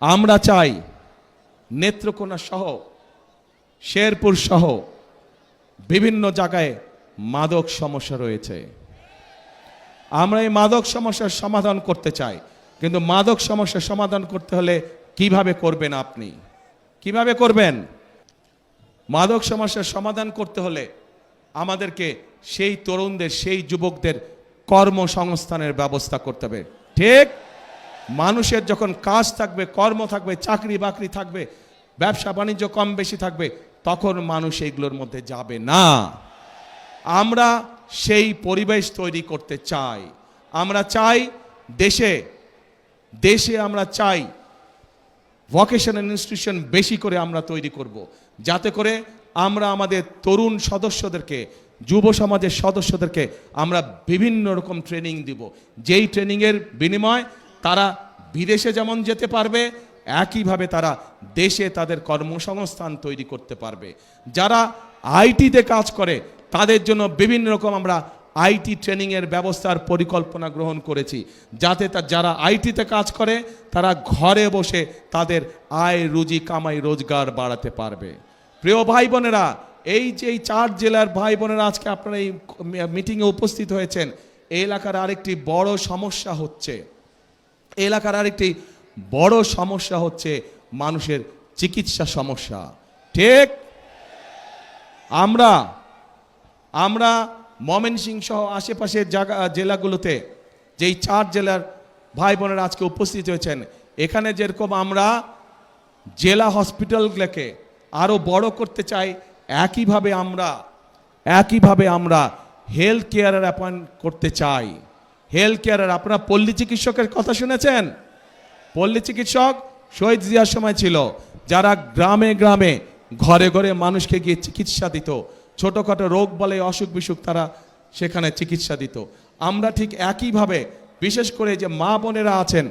আমরা চাই নেত্রকোনা সহ শেরপুর সহ বিভিন্ন জায়গায় মাদক সমস্যা রয়েছে। আমরা এই মাদক সমস্যার সমাধান করতে চাই, কিন্তু মাদক সমস্যার সমাধান করতে হলে কিভাবে করবেন? আপনি কিভাবে করবেন? মাদক সমস্যার সমাধান করতে হলে আমাদেরকে সেই তরুণদের, সেই যুবকদের কর্মসংস্থানের ব্যবস্থা করতে হবে। ঠিক, মানুষের যখন কাজ থাকবে, কর্ম থাকবে, চাকরি বাকরি থাকবে, ব্যবসা বাণিজ্য কম বেশি থাকবে, তখন মানুষ এইগুলোর মধ্যে যাবে না। আমরা সেই পরিবেশ তৈরি করতে চাই। আমরা চাই দেশে আমরা চাই ভোকেশনাল ইনস্টিটিউশন বেশি করে আমরা তৈরি করব, যাতে করে আমরা আমাদের তরুণ সদস্যদেরকে, যুব সমাজের সদস্যদেরকে আমরা বিভিন্ন রকম ট্রেনিং দিব, যেই ট্রেনিংয়ের বিনিময় তারা বিদেশে যেমন যেতে পারবে, একইভাবে তারা দেশে তাদের কর্মসংস্থান তৈরি করতে পারবে। যারা আইটিতে কাজ করে তাদের জন্য বিভিন্ন রকম আমরা আইটি ট্রেনিংয়ের ব্যবস্থার পরিকল্পনা গ্রহণ করেছি, যাতে যারা আইটিতে কাজ করে তারা ঘরে বসে তাদের আয় রুজি কামাই রোজগার বাড়াতে পারবে। প্রিয় ভাই বোনেরা, এই যে 4 জেলার ভাই বোনেরা আজকে আপনারা এই মিটিংয়ে উপস্থিত হয়েছেন, এই এলাকার আরেকটি বড় সমস্যা হচ্ছে মানুষের চিকিৎসা সমস্যা। ঠিক, আমরা ময়মনসিংহ সহ আশেপাশের জেলাগুলোতে যেই 4 জেলার ভাই বোনেরা আজকে উপস্থিত হয়েছেন, এখানে যেরকম আমরা জেলা হসপিটালগুলোকে আরো বড় করতে চাই, একইভাবে আমরা হেলথ কেয়ারের অ্যাপয়েন্ট করতে চাই। হেলথ কেয়ারের, আপনারা পল্লী চিকিৎসকের কথা শুনেছেন? পল্লী চিকিৎসক শহীদ জিয়ার সময় ছিল, যারা গ্রামে গ্রামে ঘরে ঘরে মানুষকে গিয়ে চিকিৎসা দিত, ছোটোখাটো রোগ বলে অসুখ বিসুখ তারা সেখানে চিকিৎসা দিত। আমরা ঠিক একইভাবে, বিশেষ করে যে মা বোনেরা আছেন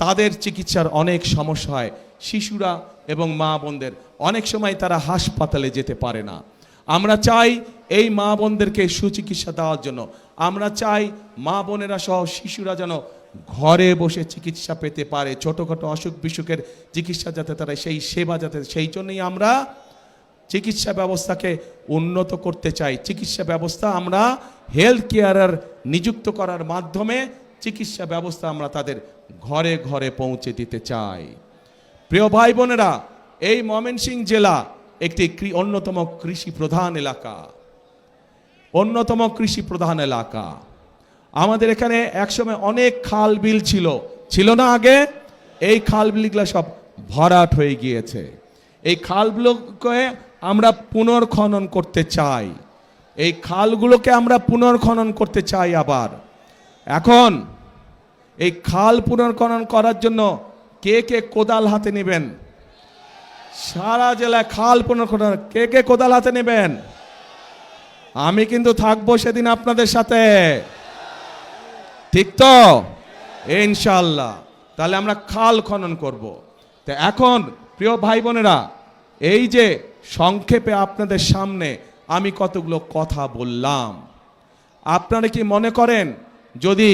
তাদের চিকিৎসার অনেক সমস্যা হয়, শিশুরা এবং মা বোনদের অনেক সময় তারা হাসপাতালে যেতে পারে না। আমরা চাই এই মা বোনদেরকে সুচিকিৎসা দেওয়ার জন্য। আমরা চাই মা বোনেরা সহ শিশুরা যেন ঘরে বসে চিকিৎসা পেতে পারে, ছোটোখাটো অসুখ বিসুখের চিকিৎসা যাতে তারা সেই সেবা যাতে, সেই জন্যই আমরা চিকিৎসা ব্যবস্থাকে উন্নত করতে চাই। চিকিৎসা ব্যবস্থা আমরা হেলথ কেয়ারার নিযুক্ত করার মাধ্যমে চিকিৎসা ব্যবস্থা আমরা তাদের ঘরে ঘরে পৌঁছে দিতে চাই। প্রিয় ভাই বোনেরা, এই ময়মনসিংহ জেলা একটি অন্যতম কৃষি প্রধান এলাকা। আমাদের এখানে একসময় অনেক খাল বিল ছিল না আগে? এই খাল বিলগুলো সব ভরাট হয়ে গিয়েছে। এই খালগুলোকে আমরা পুনর্খনন করতে চাই। আবার এখন এই খাল পুনর্খনন করার জন্য কে কোদাল হাতে নেবেন? সারা জেলায় খাল পুনর্খনন কে কোদাল হাতে নেবেন? আমি কিন্তু থাকবো সেদিন আপনাদের সাথে, ঠিক তো? ইনশাআল্লাহ। তাহলে আমরা খাল খনন করব। তো এখন প্রিয় ভাই বোনেরা, এই যে সংক্ষেপে আপনাদের সামনে আমি কতগুলো কথা বললাম, আপনারা কি মনে করেন যদি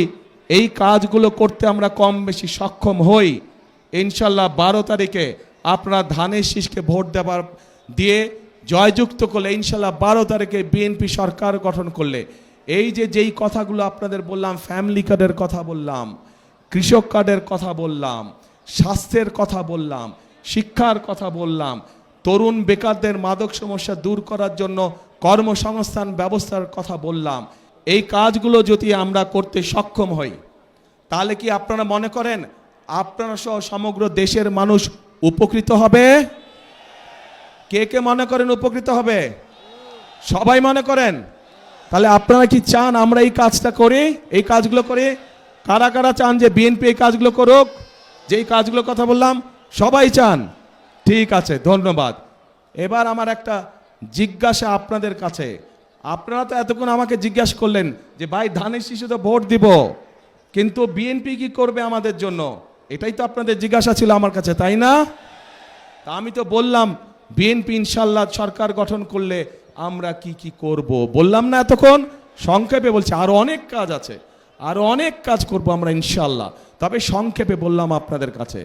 এই কাজগুলো করতে আমরা কম বেশি সক্ষম হই, ইনশাল্লাহ 12 তারিখে আপনারা ধানের শীষকে ভোট দিয়ে জয়যুক্ত করলে, ইনশাল্লাহ 12 তারিখে বিএনপি সরকার গঠন করলে, এই যেই কথাগুলো আপনাদের বললাম, ফ্যামিলি কার্ডের কথা বললাম, কৃষক কার্ডের কথা বললাম, স্বাস্থ্যের কথা বললাম, শিক্ষার কথা বললাম, তরুণ বেকারদের মাদক সমস্যা দূর করার জন্য কর্মসংস্থান ব্যবস্থার কথা বললাম, এই কাজগুলো যদি আমরা করতে সক্ষম হই, তাহলে কি আপনারা মনে করেন আপনারা সহ সমগ্র দেশের মানুষ উপকৃত হবে? কে মনে করেন উপকৃত হবে? সবাই মনে করেন? তাহলে আপনারা কি চান আমরা এই কাজটা করি, এই কাজগুলো করি? কারা কারা চান যে বিএনপি এই কাজগুলো করুক? যেই কাজগুলো কথা বললাম সবাই চান? ঠিক আছে, ধন্যবাদ। এবার আমার একটা জিজ্ঞাসা আপনাদের কাছে। আপনারা তো এতক্ষণ আমাকে জিজ্ঞাসা করলেন যে ভাই ধানের শীষে তো ভোট দিব, কিন্তু বিএনপি কি করবে আমাদের জন্য? এটাই তো আপনাদের জিজ্ঞাসা ছিল আমার কাছে, তাই না? তা আমি তো বললাম বিএনপি ইনশাল্লাহ সরকার গঠন করলে আমরা কি করব বললাম না এতক্ষণ? সংক্ষেপে বলছি, আরো অনেক কাজ আছে, আরো অনেক কাজ করব আমরা ইনশাল্লাহ, তবে সংক্ষেপে বললাম আপনাদের কাছে।